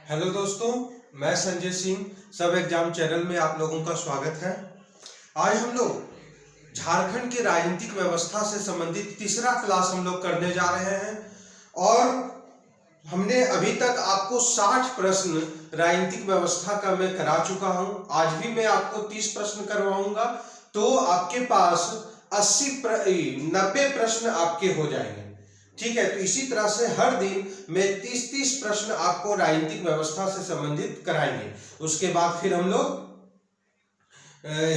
Hello दोस्तों, मैं संजय सिंह सब एग्जाम चैनल में आप लोगों का स्वागत है। आज हम लोग झारखंड की राजनीतिक व्यवस्था से संबंधित तीसरा क्लास हम लोग करने जा रहे हैं और हमने अभी तक आपको 60 प्रश्न राजनीतिक व्यवस्था का मैं करा चुका हूं। आज भी मैं आपको 30 प्रश्न करवाऊंगा, तो आपके पास 90 प्रश्न आपके हो जाएंगे। ठीक है, तो इसी तरह से हर दिन मैं 30-30 प्रश्न आपको राजनीतिक व्यवस्था से संबंधित कराएंगे। उसके बाद फिर हम लोग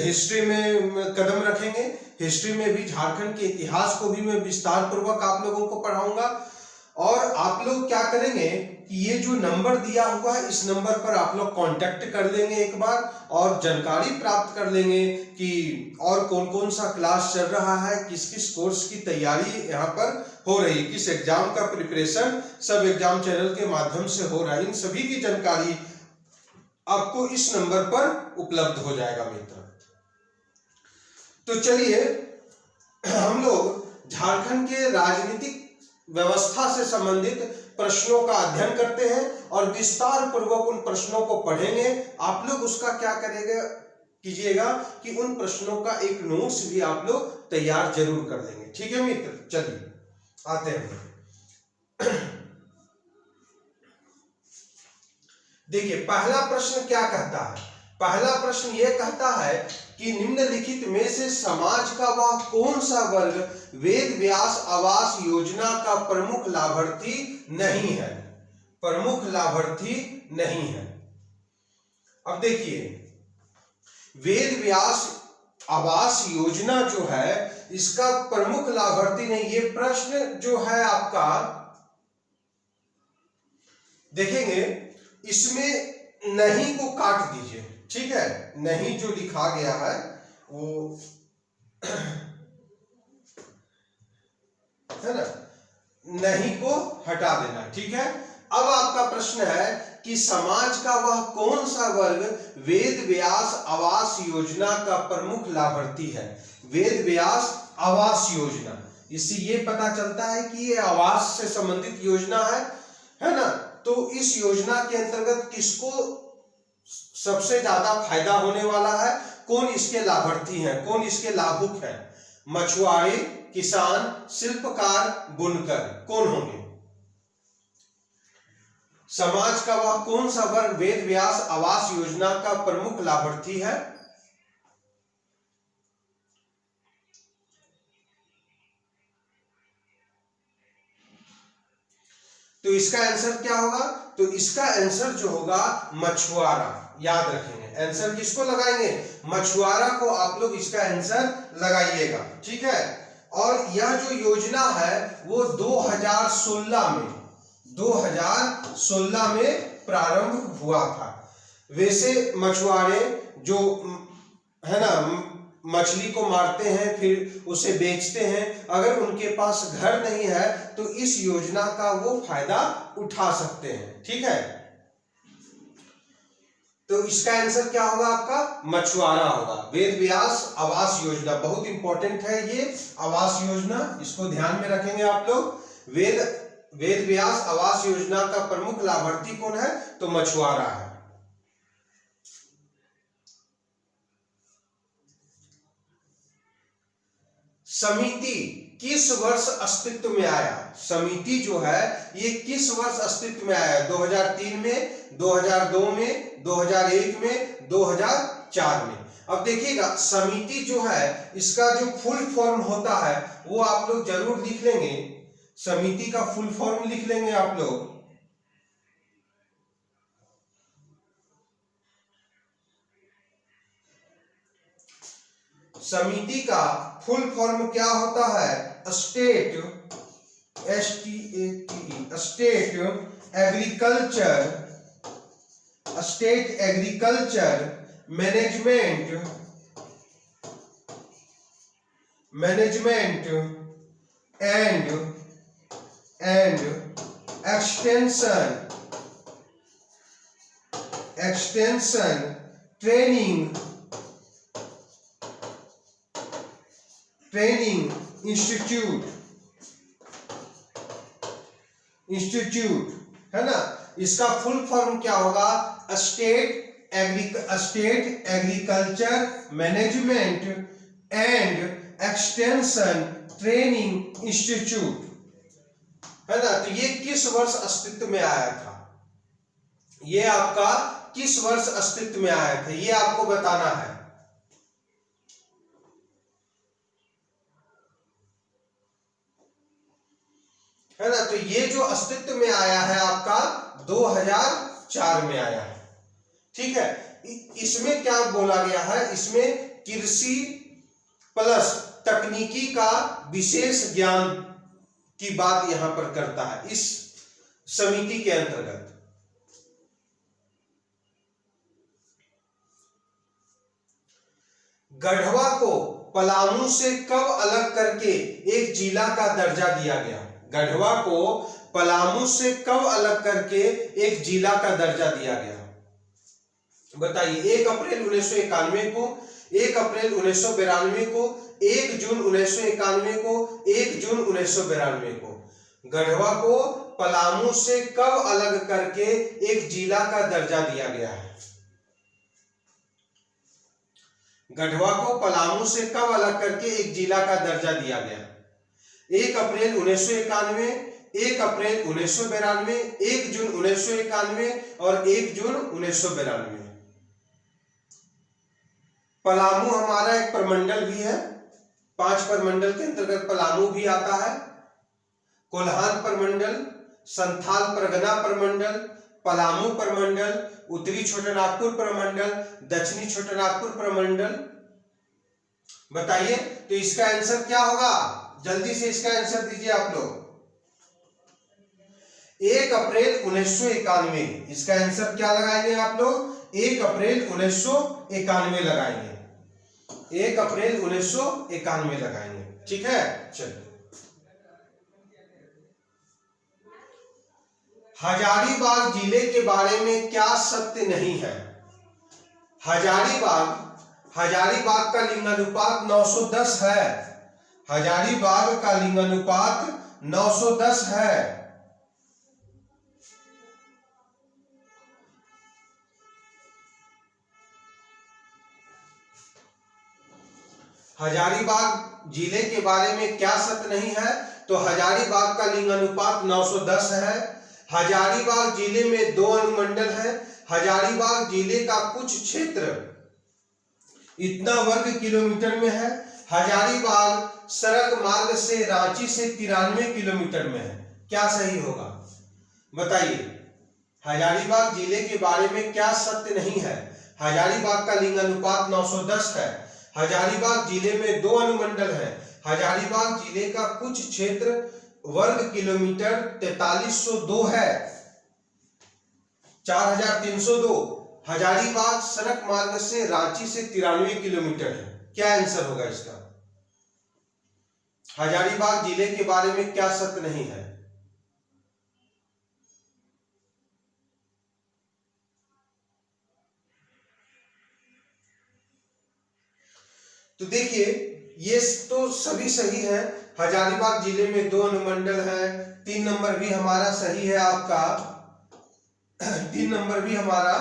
हिस्ट्री में कदम रखेंगे। हिस्ट्री में भी झारखंड के इतिहास को भी मैं विस्तार पूर्वक आप लोगों को पढ़ाऊंगा। और आप लोग क्या करेंगे कि ये जो नंबर दिया हुआ है इस नंबर पर आप लोग कांटेक्ट कर लेंगे एक बार और जानकारी प्राप्त कर लेंगे कि और कौन कौन सा क्लास चल रहा है, किस किस कोर्स की तैयारी यहाँ पर हो रही है, किस एग्जाम का प्रिपरेशन सब एग्जाम चैनल के माध्यम से हो रहा है। इन सभी की जानकारी आपको इस नंबर पर उपलब्ध हो जाएगा मित्र। तो चलिए हम लोग झारखंड के राजनीतिक व्यवस्था से संबंधित प्रश्नों का अध्ययन करते हैं और विस्तार पूर्वक उन प्रश्नों को पढ़ेंगे। आप लोग उसका क्या कीजिएगा कि उन प्रश्नों का एक नोट्स भी आप लोग तैयार जरूर कर लेंगे। ठीक है मित्र, चलिए आते हैं। देखिए पहला प्रश्न क्या कहता है। पहला प्रश्न यह कहता है कि निम्नलिखित में से समाज का वह कौन सा वर्ग वेद व्यास आवास योजना का प्रमुख लाभार्थी नहीं है। प्रमुख लाभार्थी नहीं है। अब देखिए वेद व्यास आवास योजना जो है इसका प्रमुख लाभार्थी नहीं। ये प्रश्न जो है आपका देखेंगे इसमें नहीं को काट दीजिए। ठीक है, नहीं जो लिखा गया है वो है ना, नहीं को हटा देना। ठीक है, अब आपका प्रश्न है कि समाज का वह कौन सा वर्ग वेद व्यास आवास योजना का प्रमुख लाभार्थी है। वेद व्यास आवास योजना, इससे ये पता चलता है कि ये आवास से संबंधित योजना है ना। तो इस योजना के अंतर्गत किसको सबसे ज्यादा फायदा होने वाला है, कौन इसके लाभार्थी हैं, कौन इसके लाभुक हैं। मछुआरे, किसान, शिल्पकार, बुनकर कौन होंगे। समाज का वह कौन सा वर्ग वेद व्यास आवास योजना का प्रमुख लाभार्थी है। तो इसका आंसर क्या होगा। तो इसका आंसर जो होगा मछुआरा। याद रखेंगे आंसर किसको लगाएंगे, मछुआरा को आप लोग इसका आंसर लगाइएगा। ठीक है, और यह जो योजना है वो 2016 में प्रारंभ हुआ था। वैसे मछुआरे जो है ना मछली को मारते हैं फिर उसे बेचते हैं, अगर उनके पास घर नहीं है तो इस योजना का वो फायदा उठा सकते हैं। ठीक है, तो इसका आंसर क्या होगा आपका, मछुआरा होगा। वेद व्यास आवास योजना बहुत इंपॉर्टेंट है ये आवास योजना, इसको ध्यान में रखेंगे आप लोग। वेद व्यास आवास योजना का प्रमुख लाभार्थी कौन है, तो मछुआरा है। समिति किस वर्ष अस्तित्व में आया। समिति जो है ये किस वर्ष अस्तित्व में आया, 2003 में, 2002 में, 2001 में, 2004 में। अब देखिएगा समिति जो है इसका जो फुल फॉर्म होता है वो आप लोग जरूर लिख लेंगे। समिति का फुल फॉर्म लिख लेंगे आप लोग। समिति का फुल फॉर्म क्या होता है, state agriculture management and extension training institute है ना। इसका फुल फॉर्म क्या होगा? State agriculture management and extension training institute, है ना। तो ये किस वर्ष अस्तित्व में आया था? ये आपका किस वर्ष अस्तित्व में आया था, ये आपको बताना है ना। तो ये जो अस्तित्व में आया है आपका 2004 में आया है, ठीक है। इसमें क्या बोला गया है? इसमें कृषि प्लस तकनीकी का विशेष ज्ञान की बात यहां पर करता है इस समिति के अंतर्गत। गढ़वा को पलामू से कब अलग करके एक जिला का दर्जा दिया गया? गढ़वा को पलामू से कब अलग करके एक जिला का दर्जा दिया गया? बताइए। 1 अप्रैल 1991 को, 1 अप्रैल 1992 को, 1 जून 1991 को, 1 जून 1992 को। गढ़वा को पलामू से कब अलग करके एक जिला का दर्जा दिया गया है? गढ़वा को पलामू से कब अलग करके एक जिला का दर्जा दिया गया? 1 अप्रैल 1991, 1 अप्रैल 1992, 1 जून 1991 और 1 जून 1992। पलामू हमारा एक प्रमंडल भी है, 5 प्रमंडल के अंतर्गत पलामू भी आता है। कोल्हान प्रमंडल, संथाल परगना प्रमंडल, पलामू प्रमंडल, उत्तरी छोटानागपुर प्रमंडल, दक्षिणी छोटानागपुर प्रमंडल। बताइए तो इसका आंसर क्या होगा? जल्दी से इसका आंसर दीजिए आप लोग। 1 अप्रैल 1991, इसका आंसर क्या लगाएंगे आप लोग? 1 अप्रैल 1991 लगाएंगे, 1 अप्रैल 1991 लगाएंगे, ठीक है। चलिए। हजारीबाग जिले के बारे में क्या सत्य नहीं है? हजारीबाग का लिंगानुपात 910 है। हजारीबाग का लिंगानुपात 910 है। हजारीबाग जिले के बारे में क्या सत्य नहीं है? तो हजारीबाग का लिंगानुपात 910 है। हजारीबाग जिले में 2 अनुमंडल है। हजारीबाग जिले का कुछ क्षेत्र इतना वर्ग किलोमीटर में है। हजारीबाग सड़क मार्ग से रांची से 93 किलोमीटर में है। क्या सही होगा? बताइए। हजारीबाग जिले के बारे में क्या सत्य नहीं है? हजारीबाग का लिंगानुपात 910 है। हजारीबाग जिले में 2 अनुमंडल है। हजारीबाग जिले का कुछ क्षेत्र वर्ग किलोमीटर 4302 है, 4302। हजारीबाग सड़क मार्ग से रांची से 93 किलोमीटर है। क्या आंसर होगा इसका? हजारीबाग जिले के बारे में क्या सत्य नहीं है? तो देखिए ये तो सभी सही है। हजारीबाग जिले में 2 अनुमंडल है। 3 नंबर भी हमारा सही है आपका, 3 नंबर भी हमारा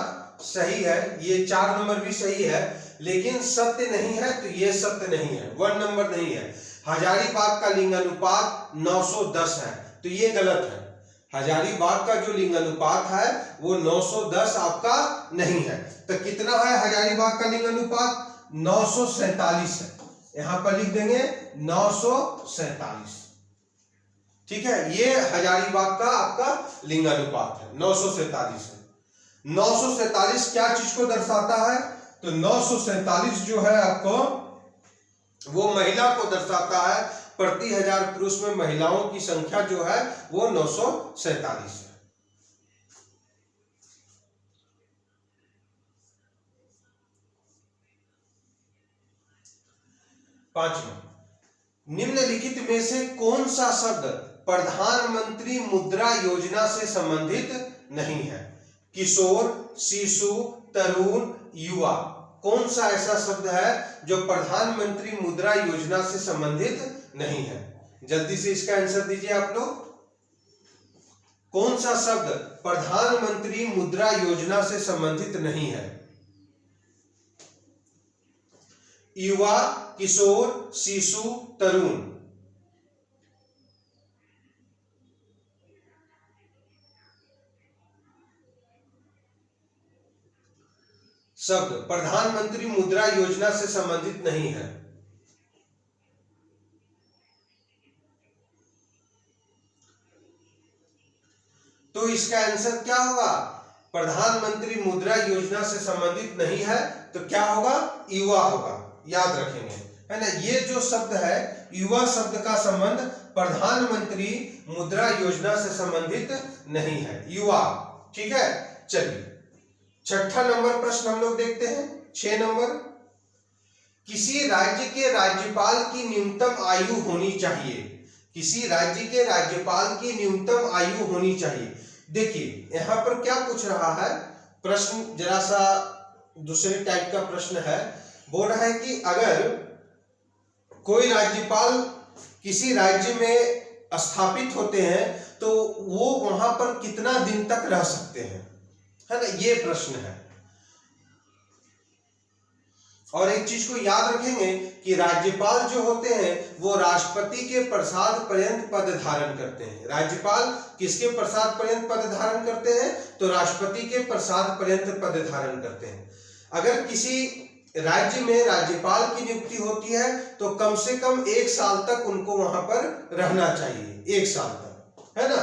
सही है। ये 4 नंबर भी सही है, लेकिन सत्य नहीं है तो ये सत्य नहीं है, 1 नंबर नहीं है। हजारीबाग का लिंगानुपात 910 है तो ये गलत है। हजारीबाग का जो लिंगानुपात है वो 910 आपका नहीं है। तो कितना है हजारीबाग का लिंगानुपात? 947 है। यहां पर लिख देंगे 947, ठीक है। ये हजारीबाग का आपका लिंगानुपात है, 947 है। 947 क्या चीज को दर्शाता है? तो 947 जो है आपको वो महिला को दर्शाता है। प्रति 1000 पुरुष में महिलाओं की संख्या जो है वो 947 है। 5वां, निम्नलिखित में से कौन सा शब्द प्रधानमंत्री मुद्रा योजना से संबंधित नहीं है? किशोर, शिशु, तरुण, युवा। कौन सा ऐसा शब्द है जो प्रधानमंत्री मुद्रा योजना से संबंधित नहीं है? जल्दी से इसका आंसर दीजिए आप लोग। कौन सा शब्द प्रधानमंत्री मुद्रा योजना से संबंधित नहीं है? युवा, किशोर, शिशु, तरुण। शब्द प्रधानमंत्री मुद्रा योजना से संबंधित नहीं है। तो इसका आंसर क्या होगा? प्रधानमंत्री मुद्रा योजना से संबंधित नहीं है तो क्या होगा? युवा होगा। याद रखेंगे, है ना। ये जो शब्द है युवा शब्द का संबंध प्रधानमंत्री मुद्रा योजना से संबंधित नहीं है, युवा। ठीक है, चलिए छठा नंबर प्रश्न हम लोग देखते हैं। 6 नंबर, किसी राज्य के राज्यपाल की न्यूनतम आयु होनी चाहिए। किसी राज्य के राज्यपाल की न्यूनतम आयु होनी चाहिए। देखिए यहां पर क्या पूछ रहा है प्रश्न, जरा सा दूसरे टाइप का प्रश्न है। बोल रहा है कि अगर कोई राज्यपाल किसी राज्य में स्थापित होते हैं तो वो वहां पर कितना दिन तक रह सकते हैं, है ना, ये प्रश्न है। और एक चीज को याद रखेंगे कि राज्यपाल जो होते हैं वो राष्ट्रपति के प्रसाद पर्यंत पद धारण करते हैं। राज्यपाल किसके प्रसाद पर्यंत पद धारण करते हैं? तो राष्ट्रपति के प्रसाद पर्यंत पद धारण करते हैं। अगर किसी राज्य में राज्यपाल की नियुक्ति होती है तो कम से कम 1 साल तक उनको वहां पर रहना चाहिए, 1 साल तक, है ना।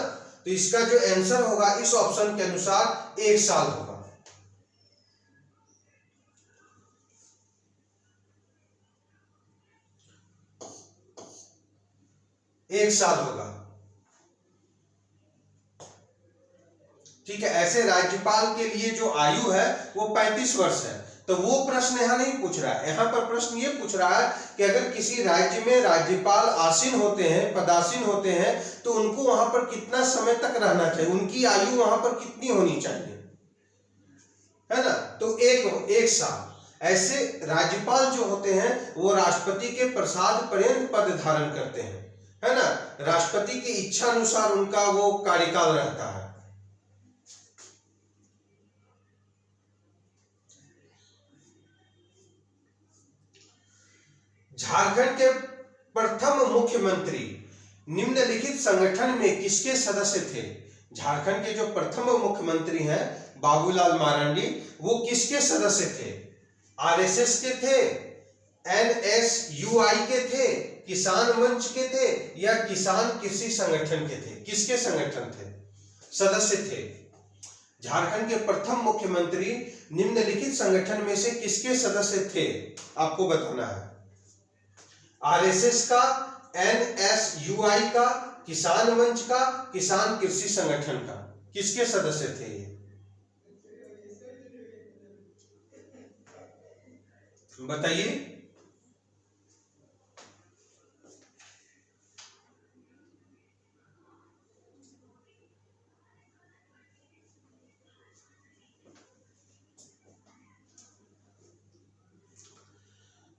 तो इसका जो आंसर होगा इस ऑप्शन के अनुसार 1 साल होगा। 1 साल होगा। ठीक है, ऐसे राज्यपाल के लिए जो आयु है वो 35 वर्ष है। तो वो प्रश्न यहाँ नहीं पूछ रहा है। यहाँ पर प्रश्न ये पूछ रहा है कि अगर किसी राज्य में राज्यपाल आसीन होते हैं, पदासीन होते हैं, तो उनको वहां पर कितना समय तक रहना चाहिए, उनकी आयु वहां पर कितनी होनी चाहिए, है ना। तो 1 साल। ऐसे राज्यपाल जो होते हैं वो राष्ट्रपति के प्रसाद पर्यंत पद धारण करते हैं, है ना। राष्ट्रपति की इच्छा अनुसार उनका वो कार्यकाल रहता है। झारखंड के प्रथम मुख्यमंत्री निम्नलिखित संगठन में किसके सदस्य थे? झारखंड के जो प्रथम मुख्यमंत्री हैं बाबूलाल मरांडी, वो किसके सदस्य थे? आरएसएस के थे, एनएसयूआई के थे, किसान मंच के थे, या किसान कृषि संगठन के थे? किसके संगठन थे, सदस्य थे? झारखंड के प्रथम मुख्यमंत्री निम्नलिखित संगठन में से किसके सदस्य थे? आपको बताना है। आरएसएस का, एनएसयूआई का, किसान मंच का, किसान कृषि संगठन का, किसके सदस्य थे ये? बताइए।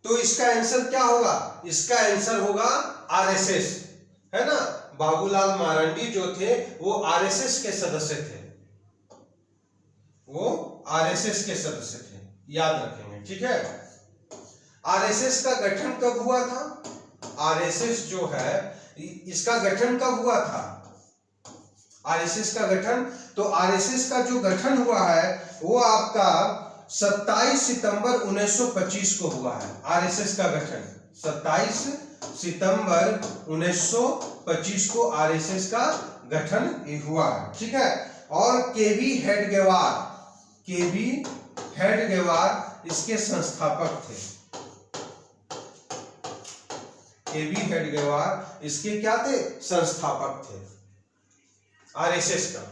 तो इसका आंसर क्या होगा? इसका आंसर होगा आरएसएस, है ना। बाबूलाल मरांडी जो थे वो आरएसएस के सदस्य थे, वो आरएसएस के सदस्य थे, याद रखेंगे। ठीक है, आरएसएस का गठन कब हुआ था? आरएसएस जो है इसका गठन कब हुआ था? आरएसएस का गठन, तो आरएसएस का जो गठन हुआ है वो आपका 27 सितंबर 1925 को हुआ है। आरएसएस का गठन 27 सितंबर 1925 को आरएसएस का गठन हुआ है। ठीक है, और केवी हेडगेवार इसके संस्थापक थे। केवी हेडगेवार इसके क्या थे? संस्थापक थे आरएसएस का।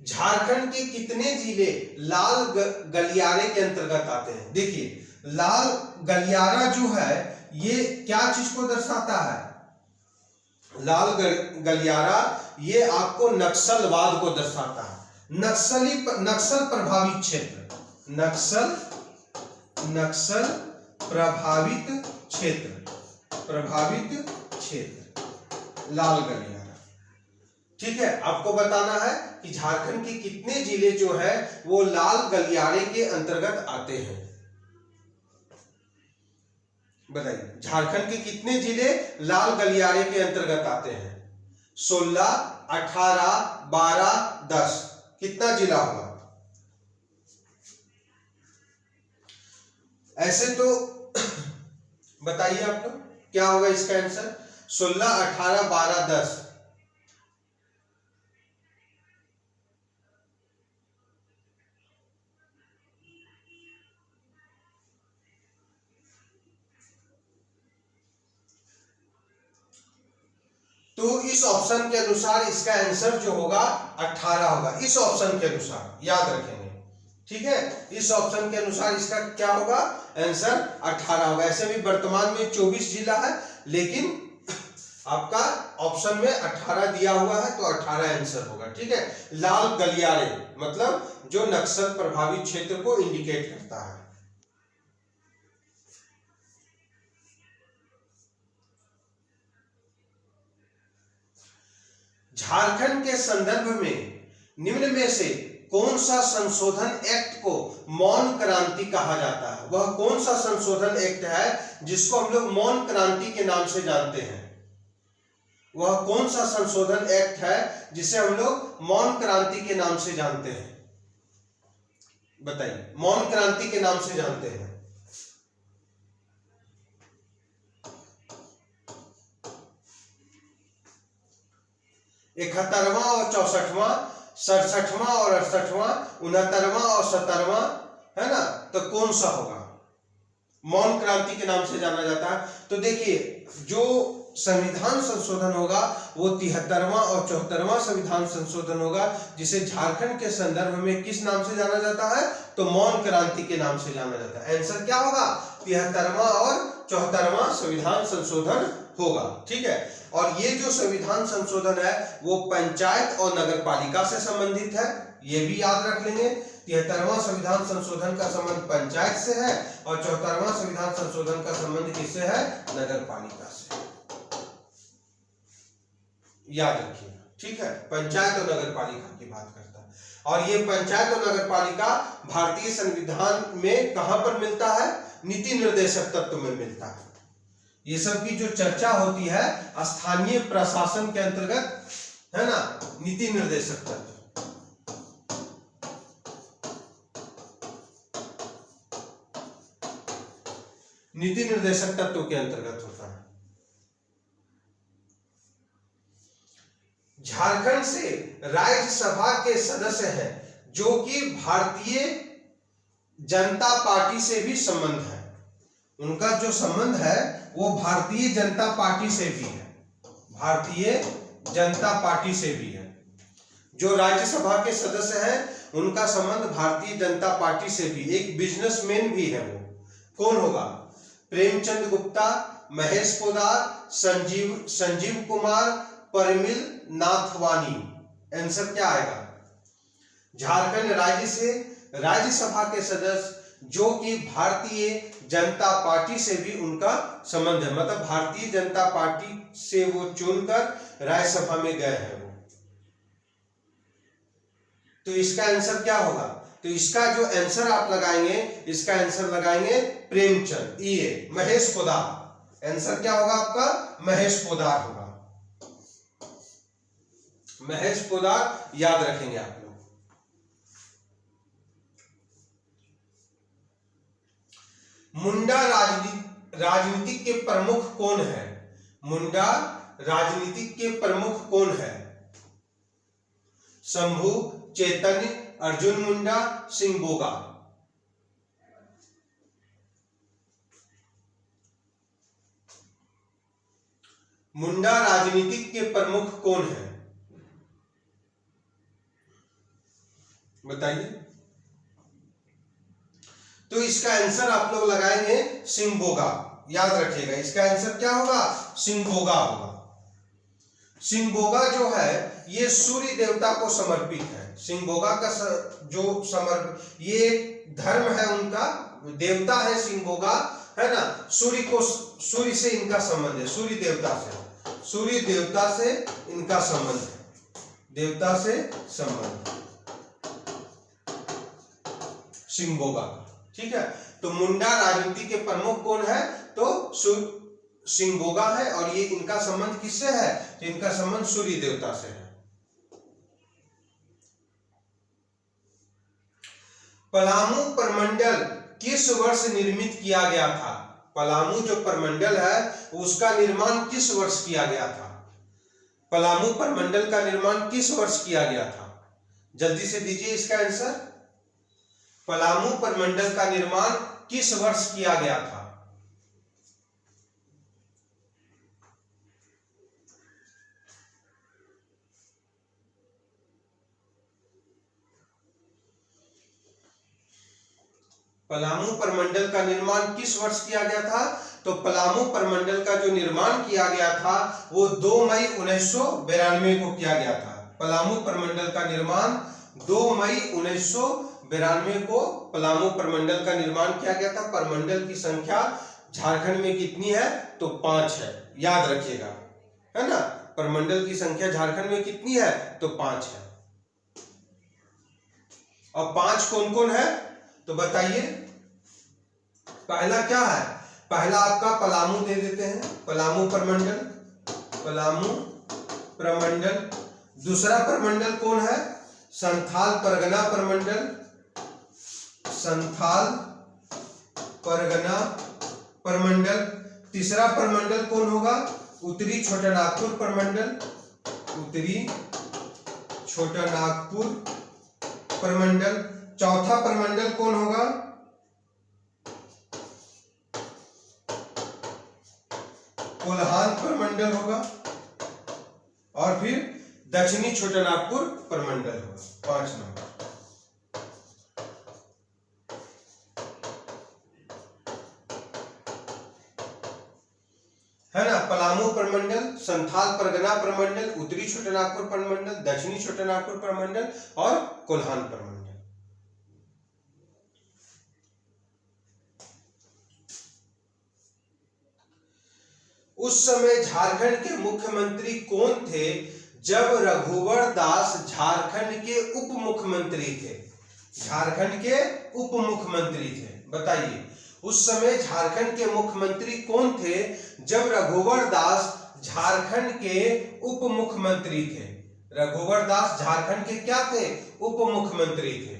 झारखंड के कितने जिले लाल गलियारे के अंतर्गत आते हैं? देखिए लाल गलियारा जो है ये क्या चीज को दर्शाता है? लाल गलियारा ये आपको नक्सलवाद को दर्शाता है। नक्सल प्रभावित क्षेत्र, नक्सल प्रभावित क्षेत्र, लाल गलियारा। ठीक है, आपको बताना है कि झारखंड के कितने जिले जो है वो लाल गलियारे के अंतर्गत आते हैं। बताइए, झारखंड के कितने जिले लाल गलियारे के अंतर्गत आते हैं? 16, 18, 12, 10, कितना जिला होगा? ऐसे तो बताइए आप लोग क्या होगा इसका आंसर? 16, 18, 12, 10। तो इस ऑप्शन के अनुसार इसका आंसर जो होगा 18 होगा, इस ऑप्शन के अनुसार, याद रखेंगे। ठीक है, इस ऑप्शन के अनुसार इसका क्या होगा? आंसर 18 होगा। ऐसे भी वर्तमान में 24 जिला है, लेकिन आपका ऑप्शन में 18 दिया हुआ है, तो 18 आंसर होगा। ठीक है, लाल गलियारे मतलब जो नक्सल प्रभावित क्षेत्र को इंडिकेट करता है। झारखंड के संदर्भ में निम्न में से कौन सा संशोधन एक्ट को मौन क्रांति कहा जाता है? वह कौन सा संशोधन एक्ट है जिसको हम लोग मौन क्रांति के नाम से जानते हैं? वह कौन सा संशोधन एक्ट है जिसे हम लोग मौन क्रांति के नाम से जानते हैं? बताइए, मौन क्रांति के नाम से जानते हैं। इकहत्तरवां और 64वां, 67वां और 68वां, 69वां और 70वां, है ना? तो कौन सा होगा? मौन क्रांति के नाम से जाना जाता है। तो देखिए, जो संविधान संशोधन होगा वो 73वां और 74वां संविधान संशोधन होगा, जिसे झारखंड के संदर्भ में किस नाम से जाना जाता है? तो मौन क्रांति के नाम से जाना जाता है। आंसर क्या होगा? 73वां और 74वां संविधान संशोधन होगा। ठीक है, और ये जो संविधान संशोधन है वो पंचायत और नगर पालिका से संबंधित है, ये भी याद रख लेंगे। 73वां संविधान संशोधन का संबंध पंचायत से है और 74वां संविधान संशोधन का संबंध किससे है? नगर पालिका से। याद रखिएगा। ठीक है, पंचायत और नगर पालिका की बात करता है, और ये पंचायत और नगर पालिका भारतीय संविधान में कहां पर मिलता है? नीति निर्देशक तत्व में मिलता है। ये सब की जो चर्चा होती है स्थानीय प्रशासन के अंतर्गत, है ना, नीति निर्देशक तत्व। नीति निर्देशक तत्व के अंतर्गत होता है। झारखंड से राज्यसभा के सदस्य हैं जो कि भारतीय जनता पार्टी से भी संबंध है। उनका जो संबंध है वो भारतीय जनता पार्टी से भी है, भारतीय जनता पार्टी से भी है। जो राज्यसभा के सदस्य हैं उनका संबंध भारतीय जनता पार्टी से भी, एक बिजनेसमैन भी है। वो कौन होगा? प्रेमचंद गुप्ता, महेश पोद्दार, संजीव कुमार, परिमिल नाथवानी। आंसर क्या आएगा? झारखंड राज्य से राज्यसभा के सदस्य जो कि भारतीय जनता पार्टी से भी उनका संबंध है, मतलब भारतीय जनता पार्टी से वो चुनकर राज्यसभा में गए हैं वो। तो इसका आंसर क्या होगा? तो इसका जो आंसर आप लगाएंगे, इसका आंसर लगाएंगे प्रेमचंद, ये महेश पोद्दार। आंसर क्या होगा आपका? महेश पोद्दार होगा। महेश पोद्दार याद रखेंगे आप लोग। मुंडा राजनीतिक के प्रमुख कौन है? मुंडा राजनीतिक के प्रमुख कौन है? शंभू, चैतन्य, अर्जुन मुंडा, सिंह बोगा। मुंडा राजनीतिक के प्रमुख कौन है? बताइए। तो इसका आंसर आप लोग लगाएंगे सिंह बोगा। याद रखिएगा, इसका आंसर क्या होगा? सिंह बोगा होगा। सिंह बोगा जो है ये सूर्य देवता को समर्पित है। सिंह बोगा का जो ये धर्म है, उनका देवता है सिंह बोगा, है ना। सूर्य से इनका संबंध है, सूर्य देवता से। सूर्य देवता से इनका संबंध है, देवता से संबंध सिंगोगा। ठीक है, तो मुंडा राजनीति के प्रमुख कौन है? तो सिंगोगा है। और ये इनका संबंध किससे है? तो इनका संबंध सूर्य देवता से है। पलामू प्रमंडल किस वर्ष निर्मित किया गया था? पलामू जो प्रमंडल है उसका निर्माण किस वर्ष किया गया था? पलामू प्रमंडल का निर्माण किस वर्ष किया गया था? जल्दी से दीजिए इसका आंसर। पलामू प्रमंडल का निर्माण किस वर्ष किया गया था? पलामू प्रमंडल का निर्माण किस वर्ष किया गया था? तो पलामू प्रमंडल का जो निर्माण किया गया था वो 2 मई 1992 को किया गया था। पलामू प्रमंडल का निर्माण 2 मई 1992 को पलामू प्रमंडल का निर्माण किया गया था। प्रमंडल की संख्या झारखंड में कितनी है? तो 5 है, याद रखिएगा, है ना। प्रमंडल की संख्या झारखंड में कितनी है? तो 5 है। और 5 कौन कौन है तो बताइए। पहला क्या है? पहला आपका पलामू दे देते हैं, पलामू प्रमंडल, पलामू प्रमंडल। दूसरा प्रमंडल कौन है? संथाल परगना प्रमंडल, संथाल परगना प्रमंडल। तीसरा प्रमंडल कौन होगा? उत्तरी छोटानागपुर प्रमंडल, उत्तरी छोटानागपुर प्रमंडल। चौथा प्रमंडल कौन होगा? कोल्हान प्रमंडल होगा। और फिर दक्षिणी छोटानागपुर प्रमंडल होगा, 5 नंबर। है ना। पलामू प्रमंडल, संथाल परगना प्रमंडल, उत्तरी छोटानागपुर प्रमंडल, दक्षिणी छोटानागपुर प्रमंडल और कोल्हान प्रमंडल। उस समय झारखंड के मुख्यमंत्री कौन थे जब रघुवर दास झारखंड के उप मुख्यमंत्री थे? झारखंड के उप मुख्यमंत्री थे, बताइए। उस समय झारखंड के मुख्यमंत्री कौन थे जब रघुवर दास झारखंड के उप मुख्यमंत्री थे? रघुवर दास झारखंड के क्या थे? उप मुख्यमंत्री थे।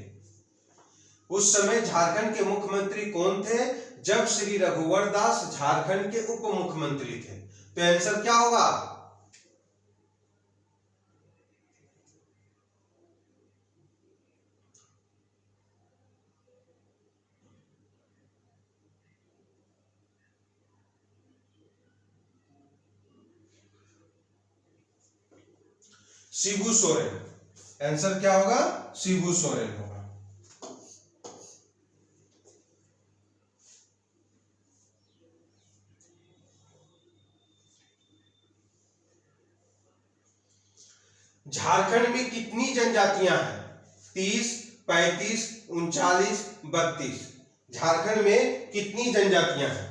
उस समय झारखंड के मुख्यमंत्री कौन थे जब श्री रघुवर दास झारखंड के उप मुख्यमंत्री थे? तो आंसर क्या होगा? शिबू सोरेन। आंसर क्या होगा? शिबू सोरेन होगा। झारखंड में कितनी जनजातियां हैं? 30, 35, 39, 32। झारखंड में कितनी जनजातियां हैं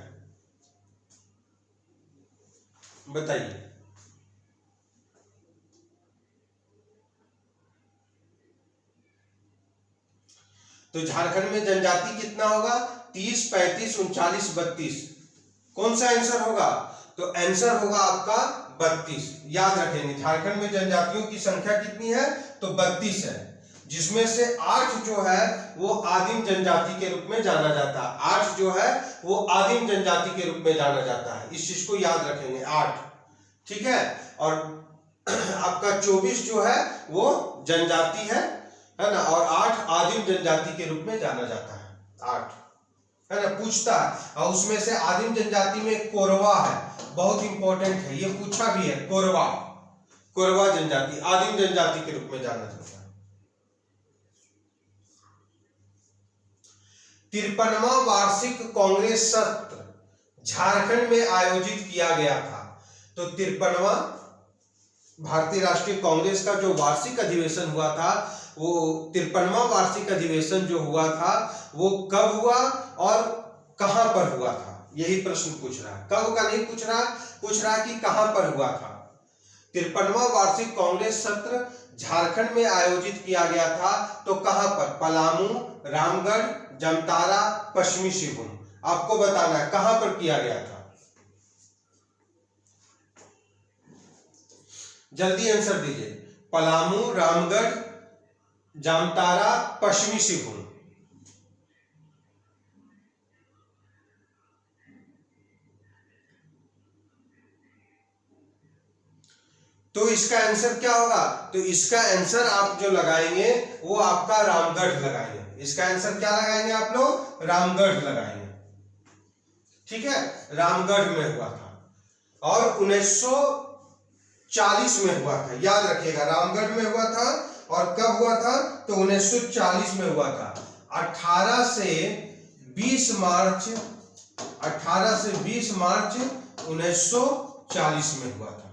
बताइए। तो झारखंड में जनजाति कितना होगा? 30, 35, 39, 32। कौन सा आंसर होगा? तो आंसर होगा आपका 32। याद रखेंगे, झारखंड में जनजातियों की संख्या कितनी है? तो 32 है, जिसमें से 8 जो है वो आदिम जनजाति के रूप में जाना जाता है। 8 जो है वो आदिम जनजाति के रूप में जाना जाता है, इस चीज को याद रखेंगे, 8। ठीक है। और आपका 24 जो है वो जनजाति है ना, और 8 आदिम जनजाति के रूप में जाना जाता है, 8, है ना। पूछता है, और उसमें से आदिम जनजाति में कोरवा है, बहुत इंपॉर्टेंट है, ये पूछा भी है। कोरवा, कोरवा जनजाति आदिम जनजाति के रूप में जाना जाता है। 53वां वार्षिक कांग्रेस सत्र झारखंड में आयोजित किया गया था। तो 53वां भारतीय राष्ट्रीय कांग्रेस का जो वार्षिक अधिवेशन हुआ था, वो 53वां वार्षिक अधिवेशन जो हुआ था वो कब हुआ और कहां पर हुआ था, यही प्रश्न पूछ रहा है। कब का नहीं पूछ रहा, पूछ रहा कि कहां पर हुआ था। 53वां वार्षिक कांग्रेस सत्र झारखंड में आयोजित किया गया था, तो कहां पर? पलामू, रामगढ़, जमतारा, पश्चिमी सिंहभूम। आपको बताना है कहां पर किया गया था, जल्दी आंसर दीजिए। पलामू, रामगढ़, जामतारा, पश्चिमी सिंहभूम। तो इसका आंसर क्या होगा? तो इसका आंसर आप जो लगाएंगे वो आपका रामगढ़ लगाएंगे। इसका आंसर क्या लगाएंगे आप लोग? रामगढ़ लगाएंगे। ठीक है, रामगढ़ में हुआ था और 1940 में हुआ था, याद रखिएगा। रामगढ़ में हुआ था और कब हुआ था? तो 1940 में हुआ था। 18 से 20 मार्च 1940 में हुआ था।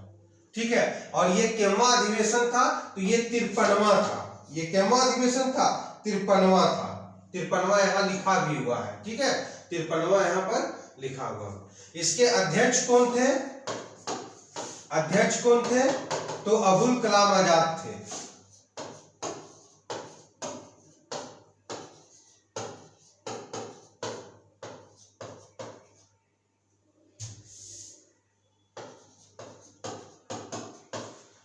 ठीक है, और ये केमा अधिवेशन था? तो ये 53वां था। ये केमा अधिवेशन था? 53वां था। 53वां यहां लिखा भी हुआ है। ठीक है, 53वां यहां पर लिखा हुआ। इसके अध्यक्ष कौन थे? अध्यक्ष कौन थे? तो अबुल कलाम आजाद थे।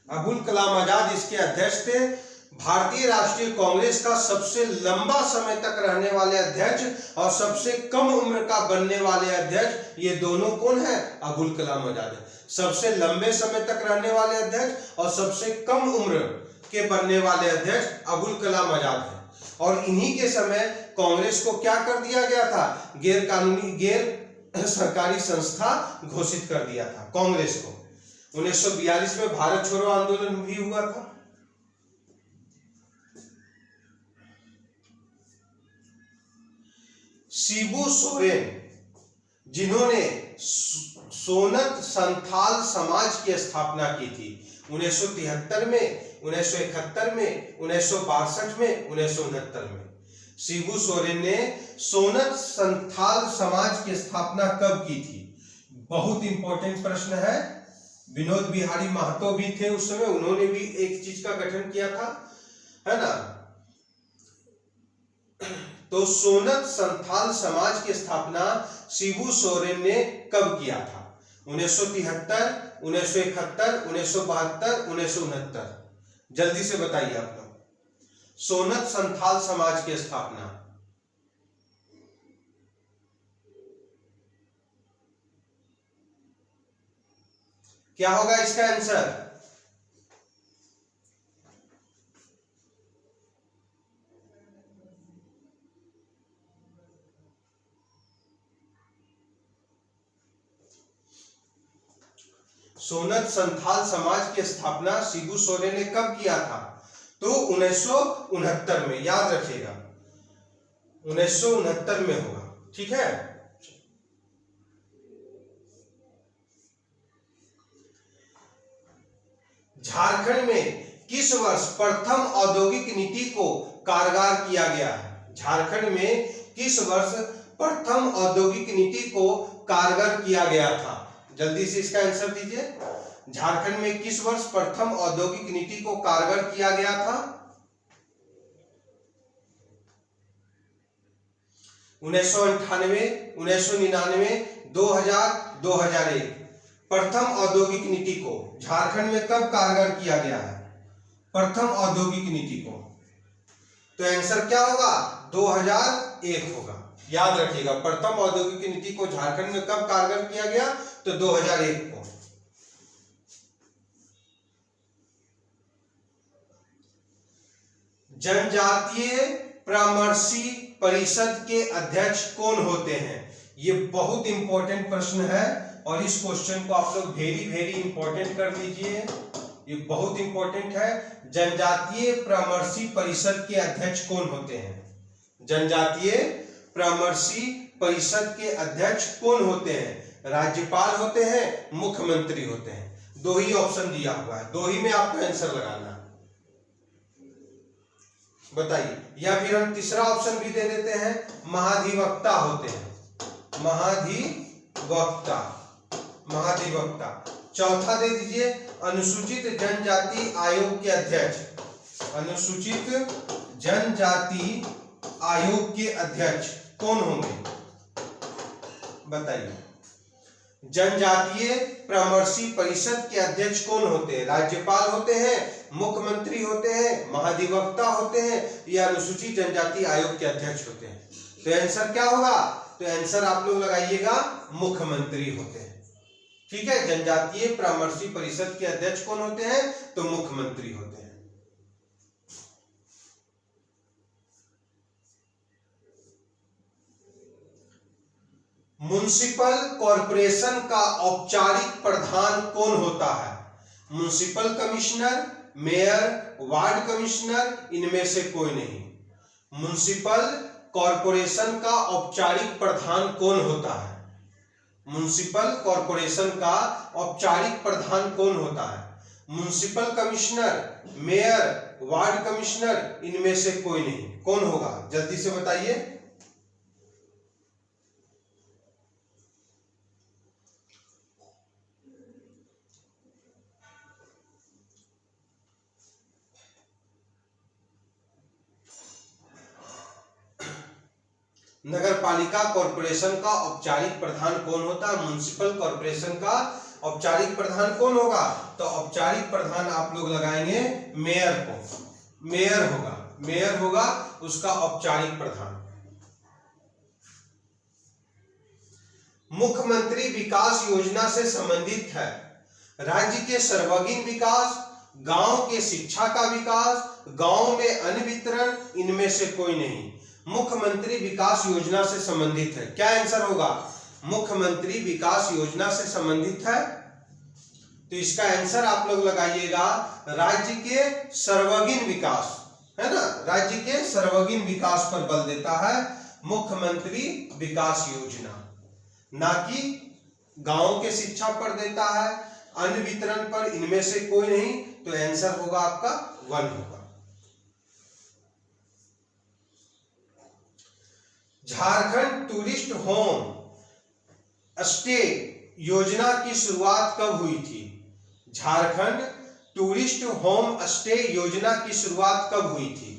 अबुल कलाम आजाद इसके अध्यक्ष थे। भारतीय राष्ट्रीय कांग्रेस का सबसे लंबा समय तक रहने वाले अध्यक्ष और सबसे कम उम्र का बनने वाले अध्यक्ष, ये दोनों कौन है? अबुल कलाम आजाद है। सबसे लंबे समय तक रहने वाले अध्यक्ष और सबसे कम उम्र के बनने वाले अध्यक्ष अबुल कलाम आजाद है। और इन्हीं के समय कांग्रेस को क्या कर दिया गया था? गैर कानूनी, गैर सरकारी संस्था घोषित कर दिया था कांग्रेस को। 1942 में भारत छोड़ो आंदोलन भी हुआ था। शिबू सोरेन, जिन्होंने सोनत संथाल समाज की स्थापना की थी 1973 में, 1971 में, 1962 में, 1969 में। शिबू सोरेन ने सोनत संथाल समाज की स्थापना कब की थी? बहुत इंपॉर्टेंट प्रश्न है। विनोद बिहारी महतो भी थे उस समय, उन्होंने भी एक चीज का गठन किया था, है ना। तो सोनत संथाल समाज की स्थापना शिबू सोरेन ने कब किया था? 1973, 1971, 1972, 1969। जल्दी से बताइए आप लोग। सोनत संथाल समाज की स्थापना क्या होगा इसका आंसर? सोनत संथाल समाज की स्थापना शिबू सोरेन ने कब किया था? तो 1969 में, याद रखिएगा 1969 में होगा। ठीक है, झारखंड में किस वर्ष प्रथम औद्योगिक नीति को कारगर किया गया है? झारखंड में किस वर्ष प्रथम औद्योगिक नीति को कारगर किया गया था? जल्दी से इसका आंसर दीजिए। झारखंड में किस वर्ष प्रथम औद्योगिक नीति को कारगर किया गया था? 1998, 1999, 2000, 2001। प्रथम औद्योगिक नीति को झारखंड में कब कारगर किया गया है? प्रथम औद्योगिक नीति को, तो आंसर क्या होगा? 2001 होगा। याद रखिएगा, प्रथम औद्योगिक नीति को झारखंड में कब कारगर किया गया? तो 2001 को। जनजातीय परामर्शी परिषद के अध्यक्ष कौन होते हैं? ये बहुत इंपॉर्टेंट प्रश्न है और इस क्वेश्चन को आप लोग वेरी इंपॉर्टेंट कर लीजिए। ये बहुत इंपॉर्टेंट है। जनजातीय परामर्शी परिषद के अध्यक्ष कौन होते हैं? जनजातीय परामर्शी परिषद के अध्यक्ष कौन होते हैं? राज्यपाल होते हैं, मुख्यमंत्री होते हैं। दो ही ऑप्शन दिया हुआ है, दो ही में आपको आंसर लगाना है। बताइए, या फिर हम तीसरा ऑप्शन भी दे देते हैं, महाधिवक्ता होते हैं। महाधिवक्ता। चौथा दे दीजिए, अनुसूचित जनजाति आयोग के अध्यक्ष, अनुसूचित जनजाति आयोग के अध्यक्ष कौन होंगे बताइए। जनजातीय परामर्शी परिषद के अध्यक्ष कौन होते हैं? राज्यपाल होते हैं, मुख्यमंत्री होते हैं, महाधिवक्ता होते हैं या अनुसूचित जनजाति आयोग के अध्यक्ष होते हैं? तो आंसर क्या होगा? तो आंसर आप लोग लगाइएगा मुख्यमंत्री होते हैं। ठीक है, जनजातीय परामर्शी परिषद के अध्यक्ष कौन होते हैं? तो मुख्यमंत्री होते हैं। म्युनिसिपल कॉरपोरेशन का औपचारिक प्रधान कौन होता है? Municipal commissioner, mayor, ward commissioner, इनमें से कोई नहीं। म्युनिसिपल कॉरपोरेशन का औपचारिक प्रधान कौन होता है? म्युनिसिपल कॉरपोरेशन का औपचारिक प्रधान कौन होता है? Municipal commissioner, mayor, ward commissioner, इनमें से कोई नहीं। कौन होगा जल्दी से बताइए। नगर पालिका कॉरपोरेशन का औपचारिक प्रधान कौन होता है? म्युनिसिपल कॉरपोरेशन का औपचारिक प्रधान कौन होगा? तो औपचारिक प्रधान आप लोग लगाएंगे मेयर को। मेयर होगा, मेयर होगा उसका औपचारिक प्रधान। मुख्यमंत्री विकास योजना से संबंधित है राज्य के सर्वांगीण विकास, गांव के शिक्षा का विकास, गांव में अन्न वितरण, इनमें से कोई नहीं। मुख्यमंत्री विकास योजना से संबंधित है। क्या आंसर होगा? मुख्यमंत्री विकास योजना से संबंधित है, तो इसका आंसर आप लोग लगाइएगा राज्य के सर्वांगीण विकास, है ना। राज्य के सर्वांगीण विकास पर बल देता है मुख्यमंत्री विकास योजना, ना कि गांव के शिक्षा पर देता है, अन्न वितरण पर, इनमें से कोई नहीं। तो आंसर होगा आपका 1 होगा। झारखंड टूरिस्ट होम स्टे योजना की शुरुआत कब हुई थी? झारखंड टूरिस्ट होम स्टे योजना की शुरुआत कब हुई थी?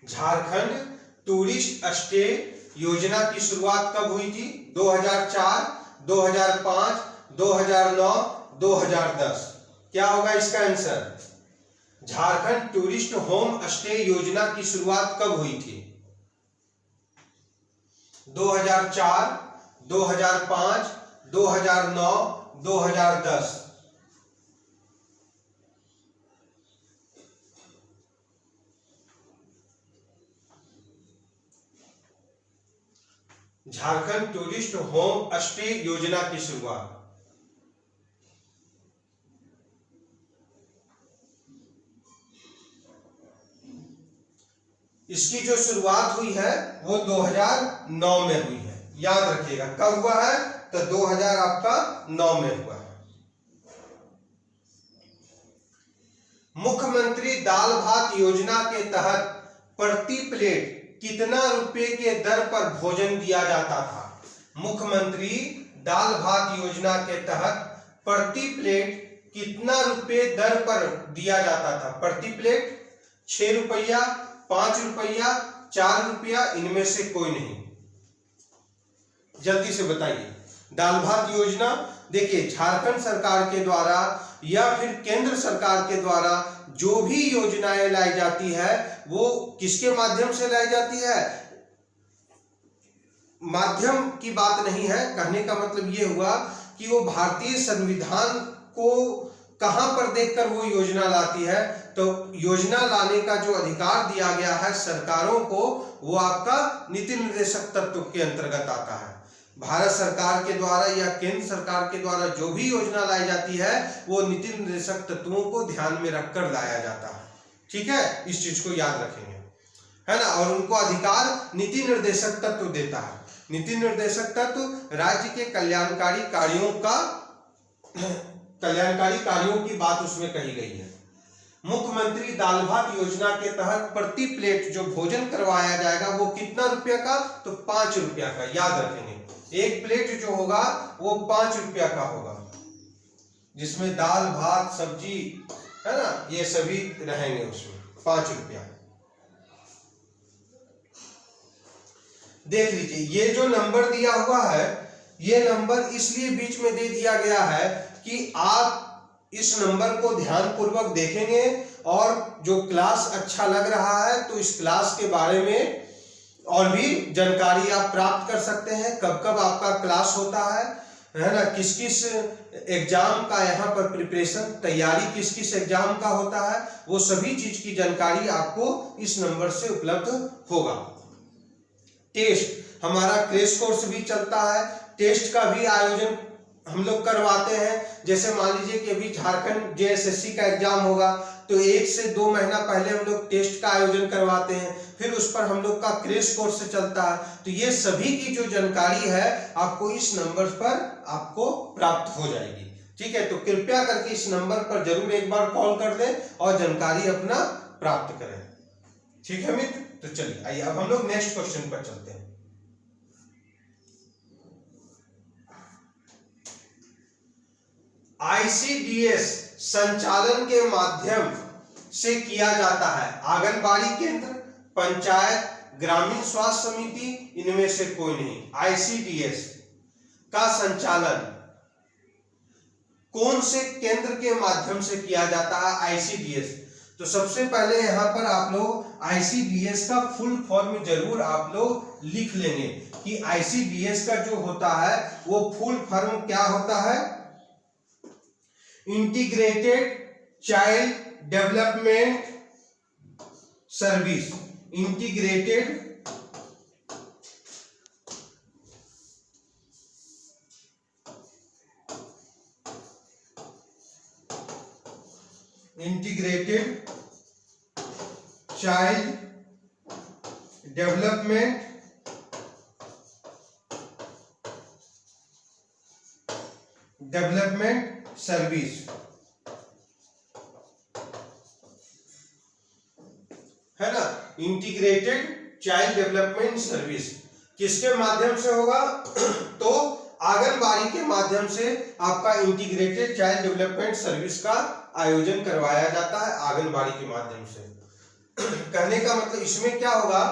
झारखंड टूरिस्ट स्टे योजना की शुरुआत कब हुई थी? 2004, 2005, 2009, 2010। क्या होगा इसका answer? Jharkhand tourist home stay योजना की शुरुआत कब हुई थी? 2004, 2005, 2009, 2010। झारखंड टूरिस्ट होम स्टे योजना की शुरुआत इसकी जो शुरुआत हुई है वो 2009 में हुई है। याद रखिएगा कब हुआ है? तो 2009 में हुआ है। मुख्यमंत्री दाल भात योजना के तहत प्रति प्लेट कितना रुपए के दर पर भोजन दिया जाता था? मुख्यमंत्री दाल भात योजना के तहत प्रति प्लेट कितना रुपए दर पर दिया जाता था? प्रति प्लेट 6 रुपया, 5 रुपया, 4 रुपया, इनमें से कोई नहीं। जल्दी से बताइए। दाल भात योजना देखिए झारखंड सरकार के द्वारा या फिर केंद्र सरकार के द्वारा जो भी योजनाएं लाई जाती है वो किसके माध्यम से लाई जाती है? माध्यम की बात नहीं है, कहने का मतलब ये हुआ कि वो भारतीय संविधान को कहां पर देखकर वो योजना लाती है। तो योजना लाने का जो अधिकार दिया गया है सरकारों को, वो आपका नीति निर्देशक तत्व के अंतर्गत आता है। भारत सरकार के द्वारा या केंद्र सरकार के द्वारा जो भी योजना लाई जाती है वो नीति निर्देशक तत्वों को ध्यान में रखकर लाया जाता है। ठीक है, इस चीज को याद रखेंगे, है ना। और उनको अधिकार नीति निर्देशक तत्व देता है। नीति निर्देशक तत्व राज्य के कल्याणकारी कार्यों की बात उसमें कही गई है। मुख्यमंत्री दाल भात योजना के तहत प्रति प्लेट जो भोजन करवाया जाएगा वो कितना रुपया का, तो 5 रुपया का। याद रखेंगे एक प्लेट जो होगा वो 5 रुपया का होगा, जिसमें दाल भात सब्जी है ना, ये सभी रहेंगे उसमें 5 रुपया। देख लीजिए ये जो नंबर दिया हुआ है, ये नंबर इसलिए बीच में दे दिया गया है कि आप इस नंबर को ध्यान पूर्वक देखेंगे और जो क्लास अच्छा लग रहा है तो इस क्लास के बारे में और भी जानकारी आप प्राप्त कर सकते हैं। कब कब आपका क्लास होता है ना, किस किस एग्जाम का यहाँ पर प्रिपरेशन तैयारी किस किस एग्जाम का होता है, वो सभी चीज की जानकारी आपको इस नंबर से उपलब्ध होगा। टेस्ट हमारा क्रैश कोर्स भी चलता है, टेस्ट का भी आयोजन हम लोग करवाते हैं। जैसे मान लीजिए कि अभी झारखंड जेएसएससी का एग्जाम होगा तो 1 से 2 महीना पहले हम लोग टेस्ट का आयोजन करवाते हैं, फिर उस पर हम लोग का क्रैश कोर्स चलता है। तो ये सभी की जो जानकारी है आपको इस नंबर पर आपको प्राप्त हो जाएगी। ठीक है, तो कृपया करके इस नंबर पर जरूर एक बार कॉल कर दें और जानकारी अपना प्राप्त करें। ठीक है मित्र, तो चलिए आइए अब हम लोग नेक्स्ट क्वेश्चन पर चलते हैं। आईसीडीएस संचालन के माध्यम से किया जाता है आंगनबाड़ी केंद्र, पंचायत, ग्रामीण स्वास्थ्य समिति, इनमें से कोई नहीं। आईसीडीएस का संचालन कौन से केंद्र के माध्यम से किया जाता है? आईसीडीएस। तो सबसे पहले यहां पर आप लोग आईसीडीएस का फुल फॉर्म जरूर आप लोग लिख लेंगे कि आईसीडीएस का जो होता है वो फुल फॉर्म क्या होता है? Integrated child development service. Integrated child development service है ना। इंटीग्रेटेड चाइल्ड डेवलपमेंट सर्विस किसके माध्यम से होगा? तो आंगनबाड़ी के माध्यम से आपका इंटीग्रेटेड चाइल्ड डेवलपमेंट सर्विस का आयोजन करवाया जाता है आंगनबाड़ी के माध्यम से। कहने का मतलब इसमें क्या होगा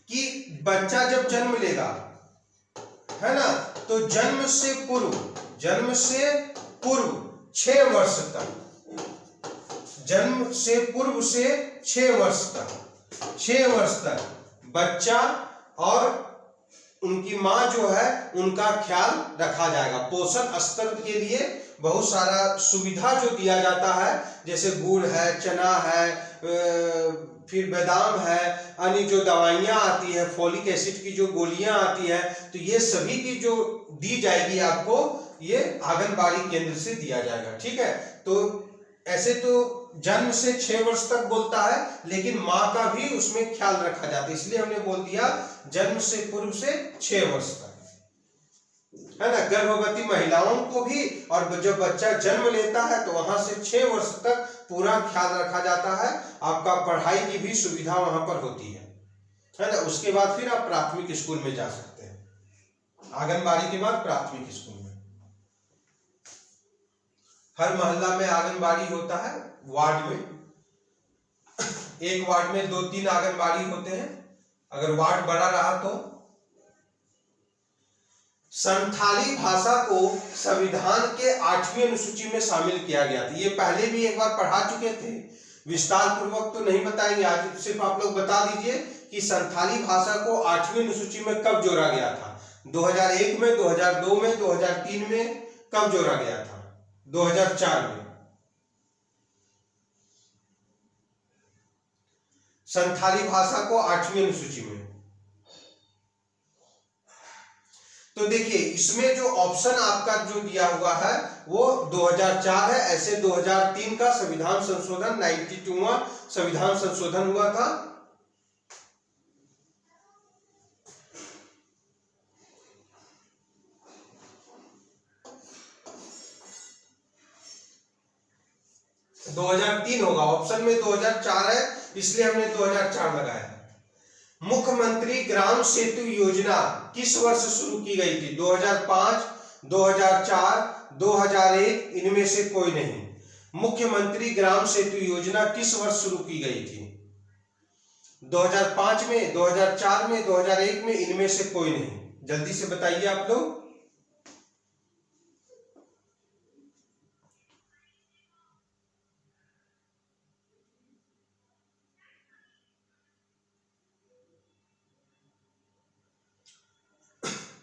कि बच्चा जब जन्म लेगा है ना, तो जन्म से पूर्व 6 वर्ष तक, जन्म से पूर्व से 6 वर्ष तक बच्चा और उनकी माँ जो है उनका ख्याल रखा जाएगा। पोषण स्तर के लिए बहुत सारा सुविधा जो दिया जाता है, जैसे गुड़ है, चना है, फिर बादाम है, अन्य जो दवाइयाँ आती है, फोलिक एसिड की जो गोलियां आती है, तो ये सभी की जो दी जाएगी आपको, ये आंगनबाड़ी केंद्र से दिया जाएगा। ठीक है, तो ऐसे तो जन्म से 6 वर्ष तक बोलता है, लेकिन माँ का भी उसमें ख्याल रखा जाता है, इसलिए हमने बोल दिया जन्म से पूर्व से 6 वर्ष तक, है ना। गर्भवती महिलाओं को भी, और जब बच्चा जन्म लेता है तो वहां से 6 वर्ष तक पूरा ख्याल रखा जाता है। आपका पढ़ाई की भी सुविधा वहां पर होती है ना। उसके बाद फिर आप प्राथमिक स्कूल में जा सकते हैं, आंगनबाड़ी के बाद प्राथमिक स्कूल में। हर मोहल्ला में आंगनबाड़ी होता है, वार्ड में एक वार्ड में 2-3 आंगनबाड़ी होते हैं, अगर वार्ड बड़ा रहा तो। संथाली भाषा को संविधान के 8वीं अनुसूची में शामिल किया गया था। ये पहले भी एक बार पढ़ा चुके थे, विस्तार पूर्वक तो नहीं बताएंगे आज, सिर्फ आप लोग बता दीजिए कि संथाली भाषा को 8वीं अनुसूची में कब जोड़ा गया था? 2001 में, 2002 में, 2003 में, कब जोड़ा गया था? 2004 में। संथाली भाषा को 8वीं अनुसूची में। तो देखिए इसमें जो ऑप्शन आपका जो दिया हुआ है वो 2004 है। ऐसे 2003 का संविधान संशोधन 92वां संविधान संशोधन हुआ था। 2003 होगा। ऑप्शन में 2004 है, इसलिए हमने 2004 लगाया। मुख्यमंत्री ग्राम सेतु योजना किस वर्ष शुरू की गई थी? 2005, 2004, 2001, इनमें से कोई नहीं। मुख्यमंत्री ग्राम सेतु योजना किस वर्ष शुरू की गई थी? 2005 में, 2004 में, 2001 में, इनमें से कोई नहीं। जल्दी से बताइए आप लोग।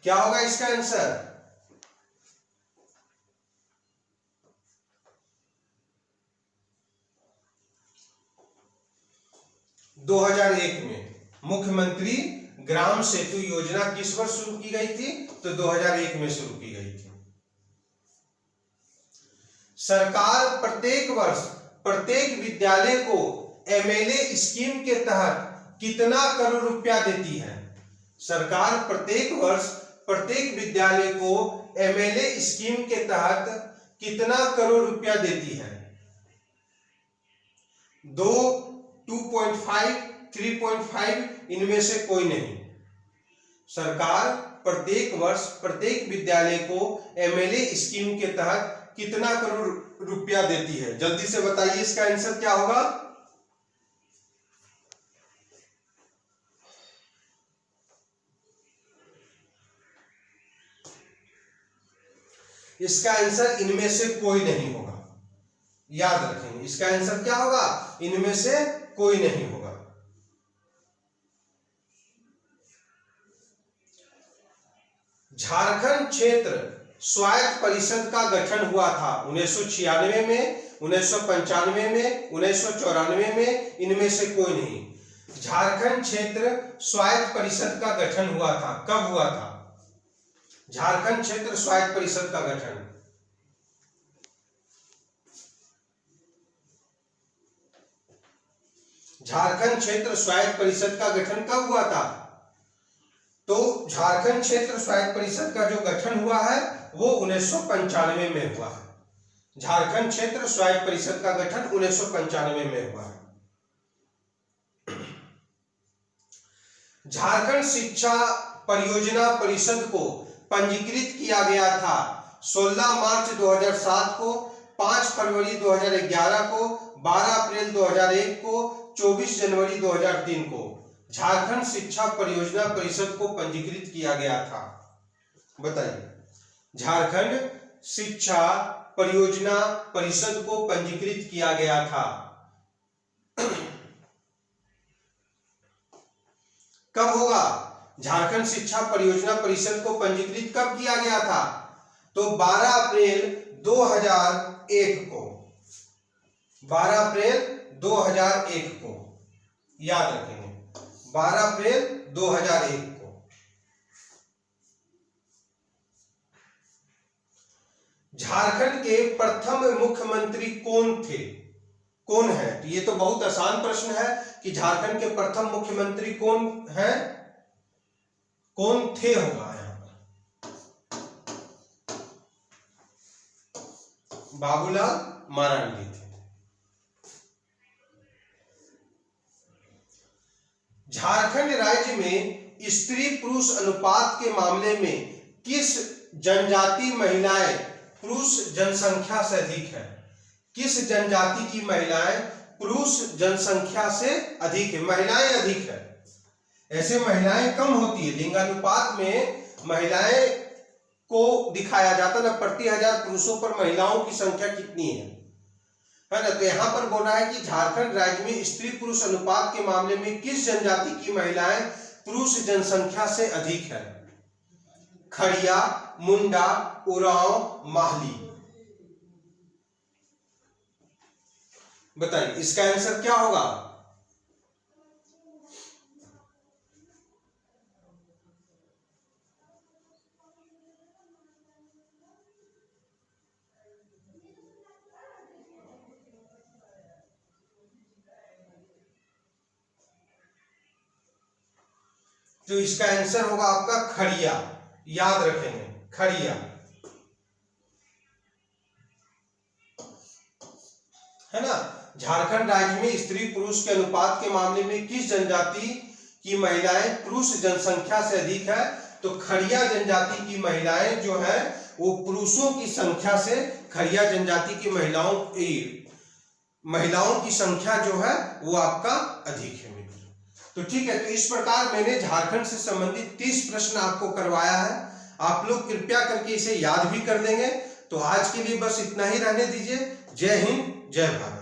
क्या होगा इसका आंसर? 2001 में मुख्यमंत्री ग्राम सेतु योजना किस वर्ष शुरू की गई थी? तो 2001 में शुरू की गई थी। सरकार प्रत्येक वर्ष प्रत्येक विद्यालय को एमएलए स्कीम के तहत कितना करोड़ रुपया देती है? सरकार प्रत्येक वर्ष प्रत्येक विद्यालय को एमएलए स्कीम के तहत कितना करोड़ रुपया देती है? 2, 2.5, 3.5, इनमें से कोई नहीं। सरकार प्रत्येक वर्ष प्रत्येक विद्यालय को एमएलए स्कीम के तहत कितना करोड़ रुपया देती है? जल्दी से बताइए इसका आंसर क्या होगा? इसका आंसर इनमें से कोई नहीं होगा। याद रखेंगे, इसका आंसर क्या होगा? इनमें से कोई नहीं होगा। झारखंड क्षेत्र स्वायत्त परिषद का गठन हुआ था 1996 में, 1995 में, 1994 में, इनमें से कोई नहीं। झारखंड क्षेत्र स्वायत्त परिषद का गठन हुआ था। कब हुआ था झारखंड क्षेत्र स्वायत्त परिषद का गठन? झारखंड क्षेत्र स्वायत्त परिषद का गठन कब हुआ था? तो झारखंड क्षेत्र स्वायत्त परिषद का जो गठन हुआ है वो 1995 में हुआ है। झारखंड क्षेत्र स्वायत्त परिषद का गठन 1995 में हुआ है। झारखंड शिक्षा परियोजना परिषद को पंजीकृत किया गया था 16 मार्च 2007 को, 5 फरवरी 2011 को, 12 अप्रैल 2001 को, 24 जनवरी 2003 को। झारखंड शिक्षा परियोजना परिषद को पंजीकृत किया गया था। बताइए, झारखंड शिक्षा परियोजना परिषद को पंजीकृत किया गया था कब होगा? झारखंड शिक्षा परियोजना परिषद को पंजीकृत कब किया गया था? तो 12 अप्रैल 2001 को। 12 अप्रैल 2001 को याद रखेंगे, 12 अप्रैल 2001 को। झारखंड के प्रथम मुख्यमंत्री कौन थे? कौन है? तो ये तो बहुत आसान प्रश्न है कि झारखंड के प्रथम मुख्यमंत्री कौन है, कौन थे होगा यहां पर। बाबूलाल मरांडी थे। झारखंड राज्य में स्त्री पुरुष अनुपात के मामले में किस जनजाति महिलाएं पुरुष जनसंख्या से अधिक है? किस जनजाति की महिलाएं पुरुष जनसंख्या से अधिक है? महिलाएं अधिक है। ऐसे महिलाएं कम होती है। लिंगानुपात में महिलाएं को दिखाया जाता है, प्रति 1000 पुरुषों पर महिलाओं की संख्या कितनी है ना। तो यहां पर बोल रहा है कि झारखंड राज्य में स्त्री पुरुष अनुपात के मामले में किस जनजाति की महिलाएं पुरुष जनसंख्या से अधिक है? खड़िया, मुंडा, उरांव, माहली। बताइए इसका आंसर क्या होगा? तो इसका आंसर होगा आपका खड़िया। याद रखेंगे, खड़िया। है ना। झारखंड राज्य में स्त्री पुरुष के अनुपात के मामले में किस जनजाति की महिलाएं पुरुष जनसंख्या से अधिक है? तो खड़िया जनजाति की महिलाएं जो है वो पुरुषों की संख्या से, खड़िया जनजाति की महिलाओं की संख्या जो है वो आपका अधिक है मित्र। तो ठीक है, तो इस प्रकार मैंने झारखंड से संबंधित 30 प्रश्न आपको करवाया है। आप लोग कृपया करके इसे याद भी कर लेंगे। तो आज के लिए बस इतना ही रहने दीजिए। जय हिंद, जय भारत।